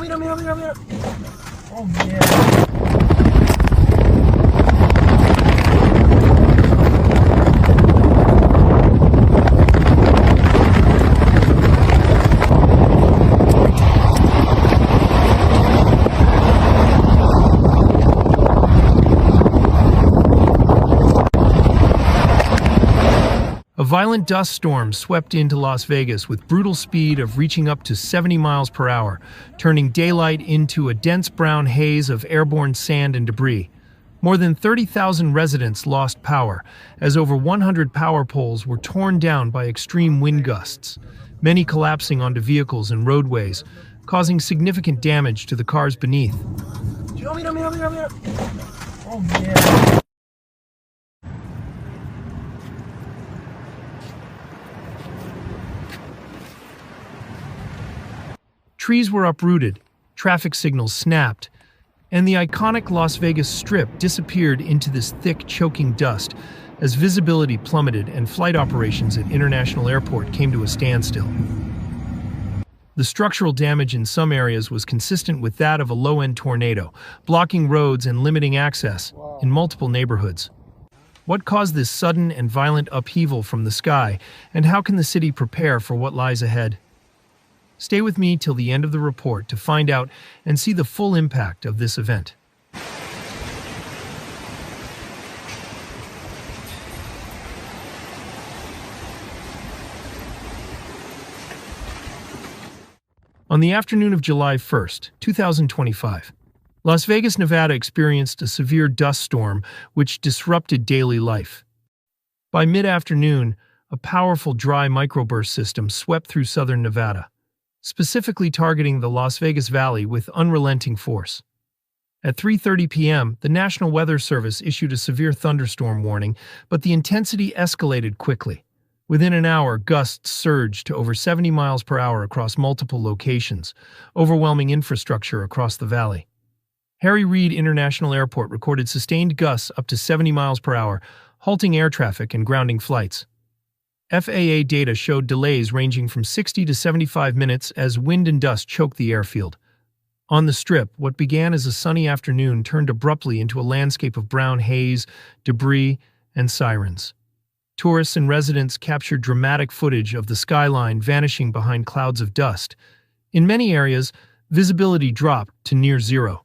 mira, mira, mira, mira. Oh, yeah. A violent dust storm swept into Las Vegas with brutal speed of reaching up to 70 miles per hour, turning daylight into a dense brown haze of airborne sand and debris. More than 30,000 residents lost power, as over 100 power poles were torn down by extreme wind gusts, many collapsing onto vehicles and roadways, causing significant damage to the cars beneath. Mira, mira, mira, mira. Oh, yeah. Trees were uprooted, traffic signals snapped, and the iconic Las Vegas Strip disappeared into this thick, choking dust as visibility plummeted and flight operations at International Airport came to a standstill. The structural damage in some areas was consistent with that of a low-end tornado, blocking roads and limiting access in multiple neighborhoods. What caused this sudden and violent upheaval from the sky, and how can the city prepare for what lies ahead? Stay with me till the end of the report to find out and see the full impact of this event. On the afternoon of July 1st, 2025, Las Vegas, Nevada experienced a severe dust storm which disrupted daily life. By mid-afternoon, a powerful dry microburst system swept through southern Nevada, specifically targeting the Las Vegas Valley with unrelenting force. At 3:30 p.m., the National Weather Service issued a severe thunderstorm warning, but the intensity escalated quickly. Within an hour, gusts surged to over 70 miles per hour across multiple locations, overwhelming infrastructure across the valley. Harry Reid International Airport recorded sustained gusts up to 70 miles per hour, halting air traffic and grounding flights. FAA data showed delays ranging from 60 to 75 minutes as wind and dust choked the airfield. On the Strip, what began as a sunny afternoon turned abruptly into a landscape of brown haze, debris, and sirens. Tourists and residents captured dramatic footage of the skyline vanishing behind clouds of dust. In many areas, visibility dropped to near zero.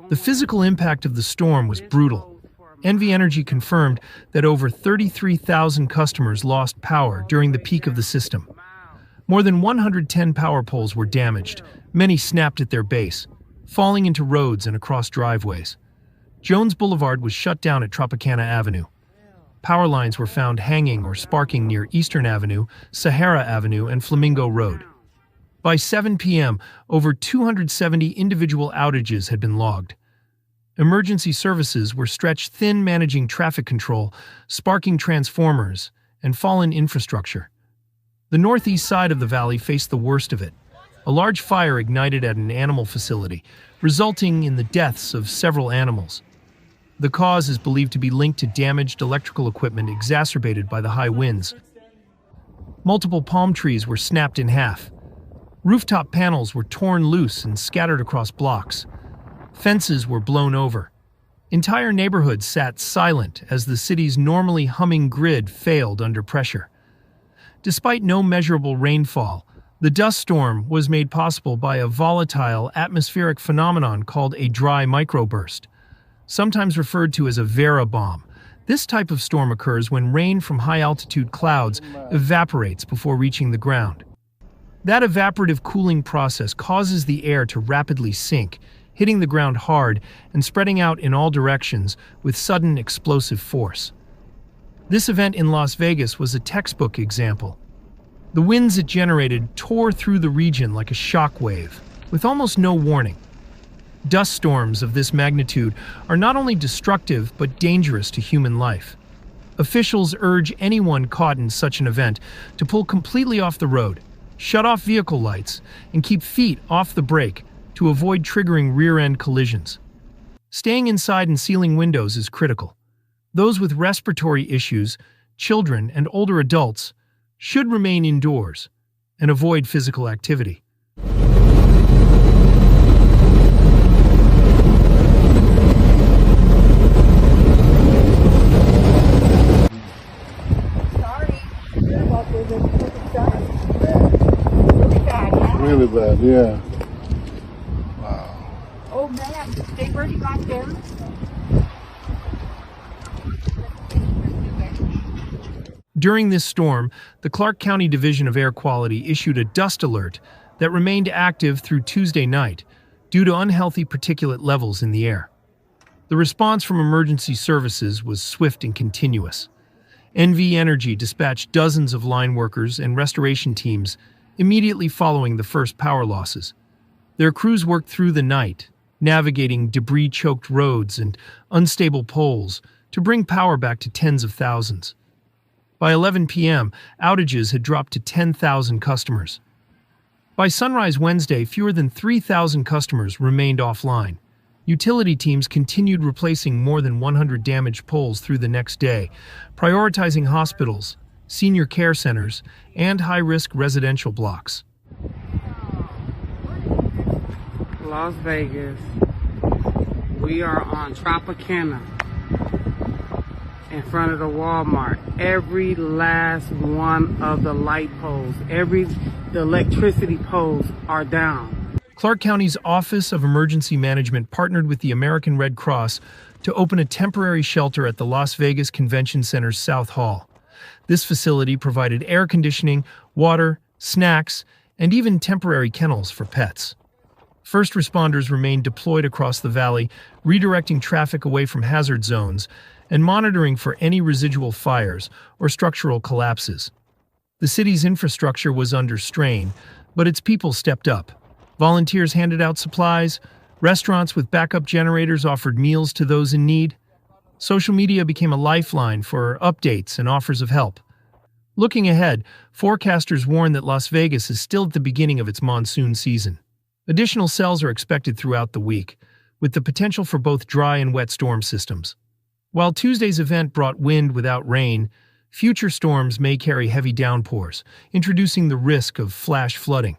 The physical impact of the storm was brutal. NV Energy confirmed that over 33,000 customers lost power during the peak of the system. More than 110 power poles were damaged, many snapped at their base, falling into roads and across driveways. Jones Boulevard was shut down at Tropicana Avenue. Power lines were found hanging or sparking near Eastern Avenue, Sahara Avenue, and Flamingo Road. By 7 p.m., over 270 individual outages had been logged. Emergency services were stretched thin managing traffic control, sparking transformers, and fallen infrastructure. The northeast side of the valley faced the worst of it. A large fire ignited at an animal facility, resulting in the deaths of several animals. The cause is believed to be linked to damaged electrical equipment exacerbated by the high winds. Multiple palm trees were snapped in half. Rooftop panels were torn loose and scattered across blocks. Fences were blown over. Entire neighborhoods sat silent as the city's normally humming grid failed under pressure. Despite no measurable rainfall, the dust storm was made possible by a volatile atmospheric phenomenon called a dry microburst, sometimes referred to as a Vera bomb. This type of storm occurs when rain from high-altitude clouds evaporates before reaching the ground. That evaporative cooling process causes the air to rapidly sink, hitting the ground hard and spreading out in all directions with sudden explosive force. This event in Las Vegas was a textbook example. The winds it generated tore through the region like a shock wave, with almost no warning. Dust storms of this magnitude are not only destructive but dangerous to human life. Officials urge anyone caught in such an event to pull completely off the road, shut off vehicle lights, and keep feet off the brake to avoid triggering rear-end collisions. Staying inside and sealing windows is critical. Those with respiratory issues, children, and older adults should remain indoors and avoid physical activity. Really bad, yeah. Wow. Oh man, they already got there. During this storm, the Clark County Division of Air Quality issued a dust alert that remained active through Tuesday night due to unhealthy particulate levels in the air. The response from emergency services was swift and continuous. NV Energy dispatched dozens of line workers and restoration teams immediately following the first power losses. Their crews worked through the night, navigating debris-choked roads and unstable poles to bring power back to tens of thousands. By 11 p.m., outages had dropped to 10,000 customers. By sunrise Wednesday, fewer than 3,000 customers remained offline. Utility teams continued replacing more than 100 damaged poles through the next day, prioritizing hospitals, senior care centers, and high-risk residential blocks. Las Vegas. We are on Tropicana in front of the Walmart. Every last one of the light poles, the electricity poles are down. Clark County's Office of Emergency Management partnered with the American Red Cross to open a temporary shelter at the Las Vegas Convention Center's South Hall. This facility provided air conditioning, water, snacks, and even temporary kennels for pets. First responders remained deployed across the valley, redirecting traffic away from hazard zones and monitoring for any residual fires or structural collapses. The city's infrastructure was under strain, but its people stepped up. Volunteers handed out supplies, restaurants with backup generators offered meals to those in need. Social media became a lifeline for updates and offers of help. Looking ahead, forecasters warn that Las Vegas is still at the beginning of its monsoon season. Additional cells are expected throughout the week, with the potential for both dry and wet storm systems. While Tuesday's event brought wind without rain, future storms may carry heavy downpours, introducing the risk of flash flooding.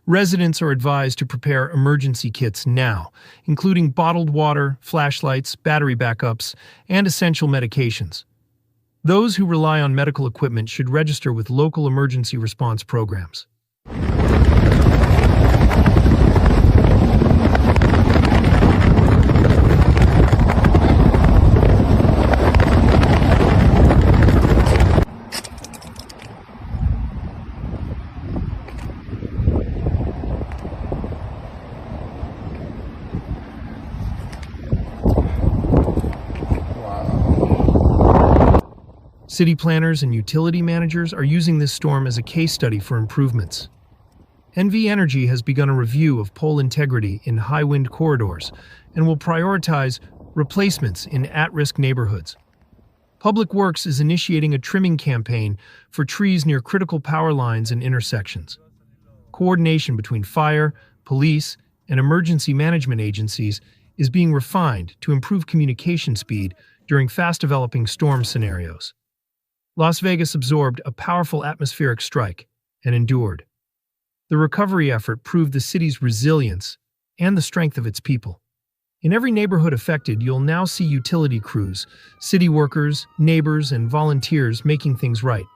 Residents are advised to prepare emergency kits now, including bottled water, flashlights, battery backups, and essential medications. Those who rely on medical equipment should register with local emergency response programs. City planners and utility managers are using this storm as a case study for improvements. NV Energy has begun a review of pole integrity in high-wind corridors and will prioritize replacements in at-risk neighborhoods. Public Works is initiating a trimming campaign for trees near critical power lines and intersections. Coordination between fire, police, and emergency management agencies is being refined to improve communication speed during fast-developing storm scenarios. Las Vegas absorbed a powerful atmospheric strike and endured. The recovery effort proved the city's resilience and the strength of its people. In every neighborhood affected, you'll now see utility crews, city workers, neighbors, and volunteers making things right.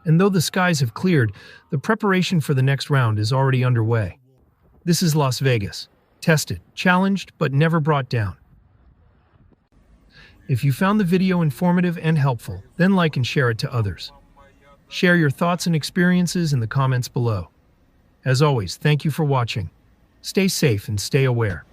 And though the skies have cleared, the preparation for the next round is already underway. This is Las Vegas, tested, challenged, but never brought down. If you found the video informative and helpful, then like and share it to others. Share your thoughts and experiences in the comments below. As always, thank you for watching. Stay safe and stay aware.